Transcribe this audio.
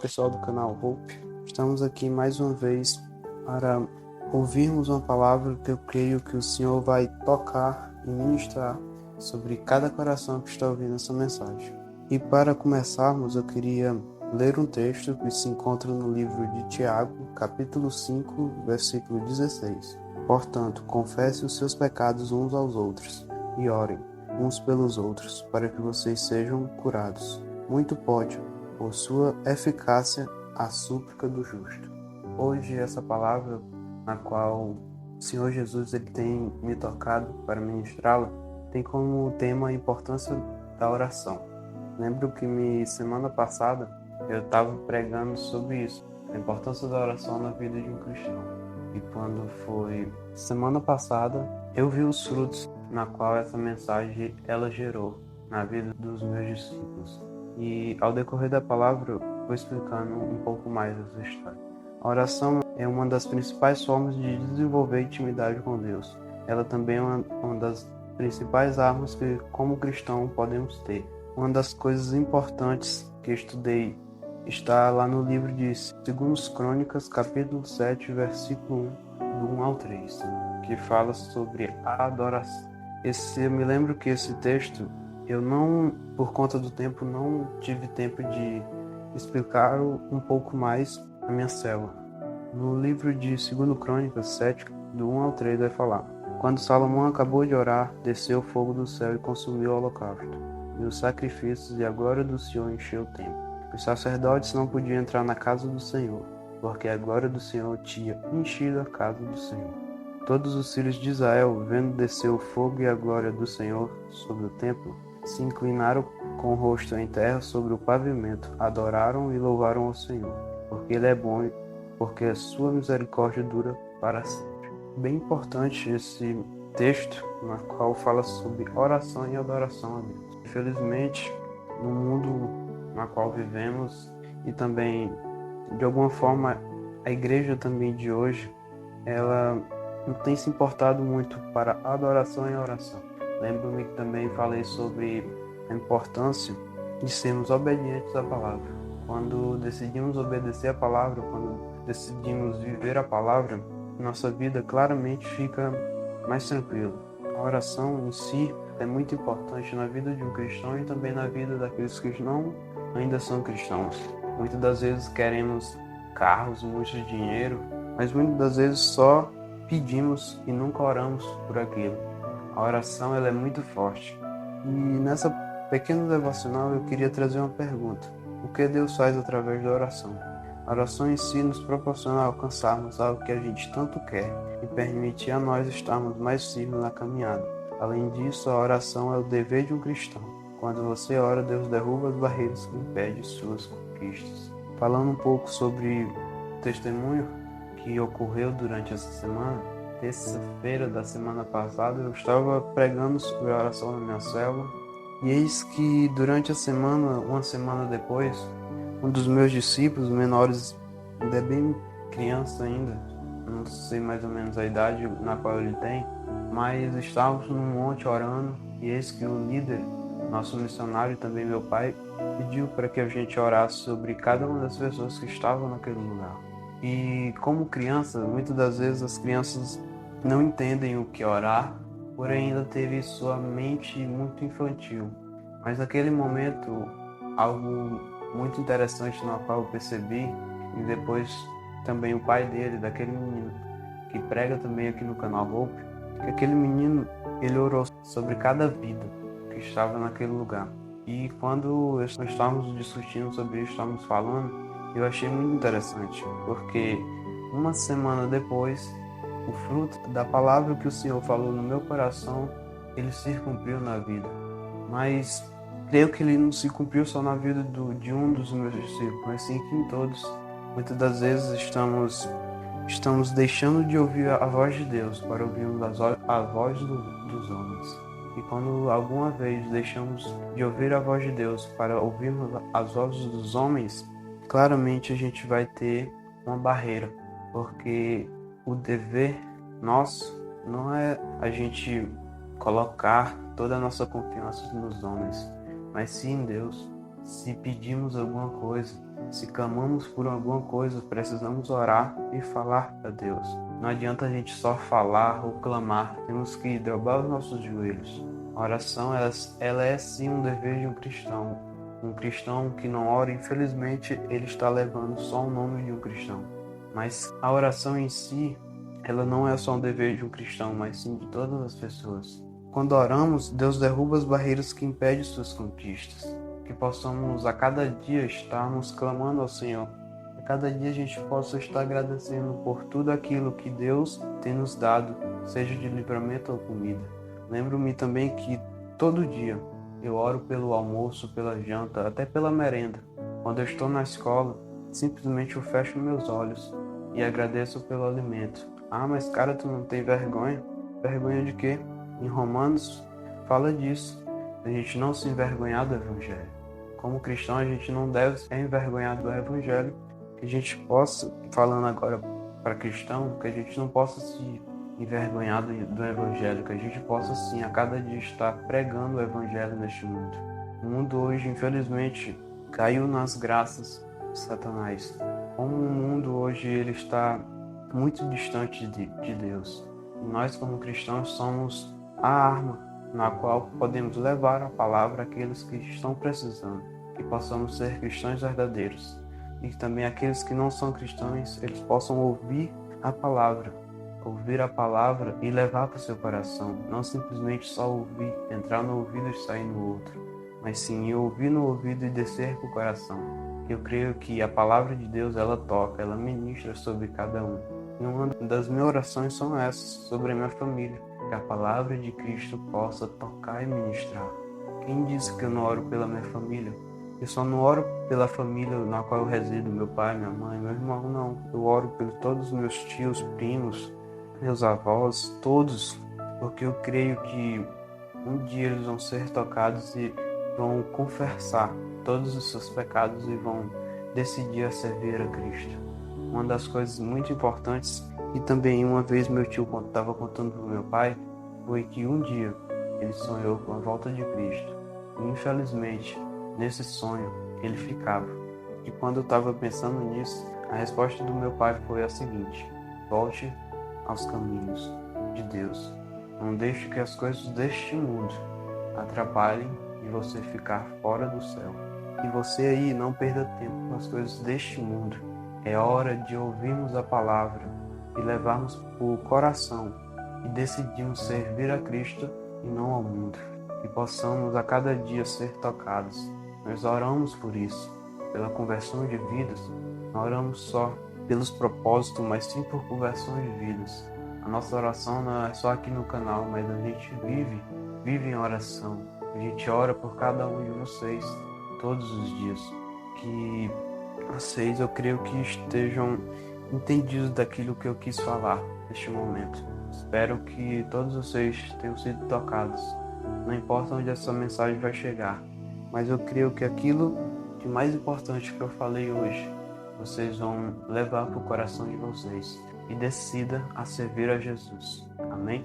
pessoal do canal Hope. Estamos aqui mais uma vez para ouvirmos uma palavra que eu creio que o Senhor vai tocar e ministrar sobre cada coração que está ouvindo essa mensagem. E para começarmos, eu queria ler um texto que se encontra no livro de Tiago, capítulo 5, versículo 16. Portanto, confessem os seus pecados uns aos outros e orem uns pelos outros, para que vocês sejam curados. Muito pode, por sua eficácia, a súplica do justo. Hoje, essa palavra, na qual o Senhor Jesus ele tem me tocado para ministrá-la, tem como tema a importância da oração. Lembro que semana passada eu estava pregando sobre isso, a importância da oração na vida de um cristão. E quando foi semana passada, eu vi os frutos na qual essa mensagem ela gerou na vida dos meus discípulos. E ao decorrer da palavra, eu vou explicando um pouco mais essa história. A oração é uma das principais formas de desenvolver intimidade com Deus. Ela também é uma das principais armas que, como cristão, podemos ter. Uma das coisas importantes que estudei está lá no livro de 2 Crônicas, capítulo 7, versículo 1, do 1 ao 3, que fala sobre a adoração. Eu me lembro que esse texto, eu não, por conta do tempo, não tive tempo de explicar um pouco mais a minha célula. No livro de 2 Crônicas 7, do 1 ao 3, vai falar: Quando Salomão acabou de orar, desceu o fogo do céu e consumiu o holocausto, e os sacrifícios, e a glória do Senhor encheu o templo. Os sacerdotes não podiam entrar na casa do Senhor, porque a glória do Senhor tinha enchido a casa do Senhor. Todos os filhos de Israel, vendo descer o fogo e a glória do Senhor sobre o templo, se inclinaram com o rosto em terra sobre o pavimento, adoraram e louvaram ao Senhor, porque Ele é bom, porque a sua misericórdia dura para sempre. Bem importante esse texto, na qual fala sobre oração e adoração a Deus. Infelizmente, no mundo na qual vivemos, e também, de alguma forma, a igreja também de hoje, ela não tem se importado muito para a adoração e a oração. Lembro-me que também falei sobre a importância de sermos obedientes à palavra. Quando decidimos obedecer a palavra, quando decidimos viver a palavra, nossa vida claramente fica mais tranquila. A oração em si é muito importante na vida de um cristão e também na vida daqueles que não ainda são cristãos. Muitas das vezes queremos carros, muito dinheiro, mas muitas das vezes só pedimos e nunca oramos por aquilo. A oração ela é muito forte. E nessa pequena devocional eu queria trazer uma pergunta: o que Deus faz através da oração? A oração em si nos proporciona alcançarmos algo que a gente tanto quer e permite a nós estarmos mais firmes na caminhada. Além disso, a oração é o dever de um cristão. Quando você ora, Deus derruba as barreiras que impedem suas conquistas. Falando um pouco sobre o testemunho que ocorreu durante essa semana, terça-feira da semana passada, eu estava pregando sobre a oração na minha célula, e eis que durante a semana, uma semana depois, um dos meus discípulos menores, ainda é bem criança ainda, não sei mais ou menos a idade na qual ele tem, mas estávamos num monte orando, e eis que o líder, nosso missionário e também meu pai, pediu para que a gente orasse sobre cada uma das pessoas que estavam naquele lugar. E como criança, muitas das vezes as crianças não entendem o que orar, porém ainda teve sua mente muito infantil. Mas naquele momento, algo muito interessante no qual eu percebi, e depois também o pai dele, daquele menino, que prega também aqui no canal Hope, que aquele menino, ele orou sobre cada vida que estava naquele lugar. E quando nós estávamos discutindo sobre isso, estávamos falando, eu achei muito interessante, porque uma semana depois, o fruto da palavra que o Senhor falou no meu coração, ele se cumpriu na vida. Mas creio que ele não se cumpriu só na vida de um dos meus discípulos, mas sim que em todos. Muitas das vezes estamos deixando de ouvir a voz de Deus para ouvirmos a voz dos homens. E quando alguma vez deixamos de ouvir a voz de Deus para ouvirmos as vozes dos homens, claramente a gente vai ter uma barreira, porque o dever nosso não é a gente colocar toda a nossa confiança nos homens, mas sim em Deus. Se pedimos alguma coisa, Se clamamos por alguma coisa, precisamos orar e falar para Deus. Não adianta a gente só falar ou clamar, temos que dobrar os nossos joelhos. A oração, ela é sim um dever de um cristão. Um cristão que não ora, infelizmente, ele está levando só o nome de um cristão. Mas a oração em si, ela não é só um dever de um cristão, mas sim de todas as pessoas. Quando oramos, Deus derruba as barreiras que impedem suas conquistas. Que possamos a cada dia estarmos clamando ao Senhor. A cada dia a gente possa estar agradecendo por tudo aquilo que Deus tem nos dado, seja de livramento ou comida. Lembro-me também que todo dia eu oro pelo almoço, pela janta, até pela merenda. Quando eu estou na escola, simplesmente eu fecho meus olhos e agradeço pelo alimento. Ah, mas cara, tu não tem vergonha? Vergonha de quê? Em Romanos fala disso. A gente não se envergonhar do Evangelho. Como cristão, a gente não deve se envergonhar do Evangelho. Que a gente possa, falando agora para cristão, que a gente não possa se envergonhar do Evangelho. Que a gente possa, sim, a cada dia estar pregando o Evangelho neste mundo. O mundo hoje, infelizmente, caiu nas graças de Satanás. Como o mundo hoje ele está muito distante de Deus. E nós, como cristãos, somos a arma na qual podemos levar a palavra àqueles que estão precisando, que possamos ser cristãos verdadeiros. E também aqueles que não são cristãos, eles possam ouvir a palavra e levar para o seu coração. Não simplesmente só ouvir, entrar no ouvido e sair no outro, mas sim ouvir no ouvido e descer para o coração. Eu creio que a palavra de Deus, ela toca, ela ministra sobre cada um. E uma das minhas orações são essas, sobre a minha família. Que a palavra de Cristo possa tocar e ministrar. Quem disse que eu não oro pela minha família? Eu só não oro pela família na qual eu resido, meu pai, minha mãe, meu irmão, não. Eu oro por todos os meus tios, primos, meus avós, todos, porque eu creio que um dia eles vão ser tocados e vão confessar todos os seus pecados e vão decidir a servir a Cristo. Uma das coisas muito importantes, e também uma vez meu tio estava contando para o meu pai, foi que um dia ele sonhou com a volta de Cristo. E infelizmente, nesse sonho, ele ficava. E quando eu estava pensando nisso, a resposta do meu pai foi a seguinte: volte aos caminhos de Deus. Não deixe que as coisas deste mundo atrapalhem e você ficar fora do céu. E você aí não perda tempo com as coisas deste mundo. É hora de ouvirmos a palavra e levarmos para o coração e decidirmos servir a Cristo e não ao mundo. E possamos a cada dia ser tocados. Nós oramos por isso, pela conversão de vidas. Não oramos só pelos propósitos, mas sim por conversão de vidas. A nossa oração não é só aqui no canal, mas a gente vive em oração. A gente ora por cada um de vocês todos os dias. Que vocês, eu creio que estejam entendidos daquilo que eu quis falar neste momento. Espero que todos vocês tenham sido tocados. Não importa onde essa mensagem vai chegar, mas eu creio que aquilo de mais importante que eu falei hoje, vocês vão levar para o coração de vocês e decida a servir a Jesus. Amém?